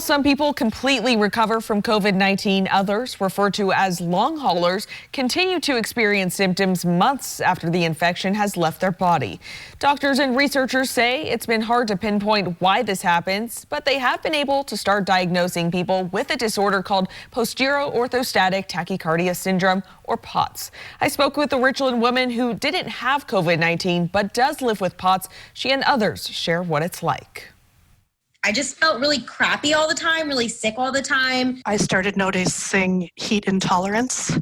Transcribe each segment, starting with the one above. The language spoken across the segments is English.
Some people completely recover from COVID-19. Others, referred to as long haulers, continue to experience symptoms months after the infection has left their body. Doctors and researchers say it's been hard to pinpoint why this happens, but they have been able to start diagnosing people with a disorder called posterior orthostatic tachycardia syndrome, or POTS. I spoke with a Richland woman who didn't have COVID-19 but does live with POTS. She and others share what it's like. I just felt really crappy all the time, really sick all the time. I started noticing heat intolerance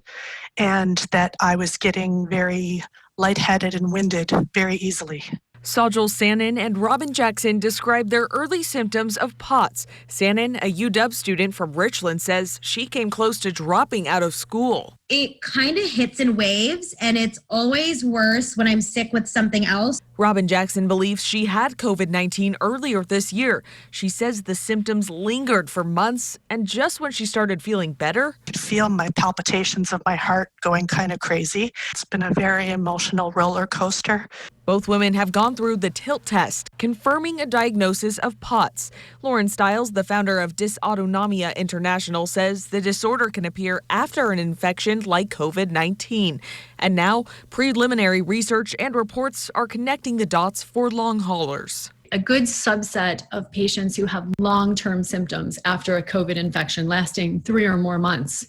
and that I was getting very lightheaded and winded very easily. Sajal Sanin and Robin Jackson described their early symptoms of POTS. Sanin, a UW student from Richland, says she came close to dropping out of school. It kind of hits in waves, and it's always worse when I'm sick with something else. Robin Jackson believes she had COVID-19 earlier this year. She says the symptoms lingered for months, and just when she started feeling better, I could feel my palpitations of my heart going kind of crazy. It's been a very emotional roller coaster. Both women have gone through the TILT test, confirming a diagnosis of POTS. Lauren Stiles, the founder of Dysautonomia International, says the disorder can appear after an infection like COVID-19. And now, preliminary research and reports are connecting the dots for long haulers. A good subset of patients who have long-term symptoms after a COVID infection lasting 3 or more months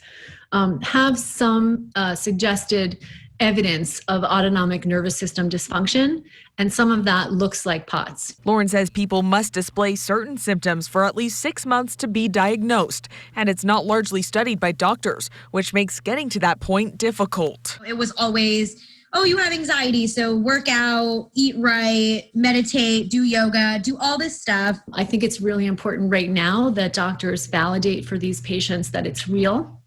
have some suggested evidence of autonomic nervous system dysfunction, and some of that looks like POTS. Lauren says people must display certain symptoms for at least 6 months to be diagnosed, and it's not largely studied by doctors, which makes getting to that point difficult. It was always, oh, you have anxiety, so work out, eat right, meditate, do yoga, do all this stuff. I think it's really important right now that doctors validate for these patients that it's real.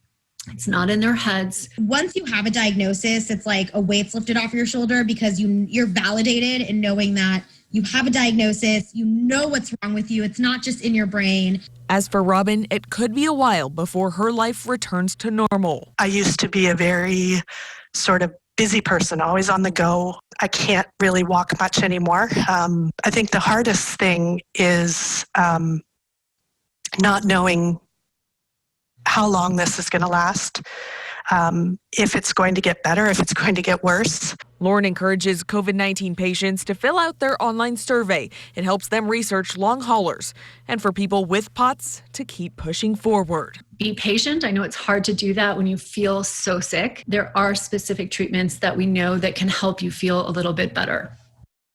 It's not in their heads. Once you have a diagnosis, it's like a weight's lifted off your shoulder because you're validated in knowing that you have a diagnosis, you know what's wrong with you. It's not just in your brain. As for Robin, it could be a while before her life returns to normal. I used to be a very sort of busy person, always on the go. I can't really walk much anymore. I think the hardest thing is not knowing how long this is going to last, if it's going to get better, if it's going to get worse. Lauren encourages COVID-19 patients to fill out their online survey. It helps them research long haulers, and for people with POTS to keep pushing forward. Be patient. I know it's hard to do that when you feel so sick. There are specific treatments that we know that can help you feel a little bit better.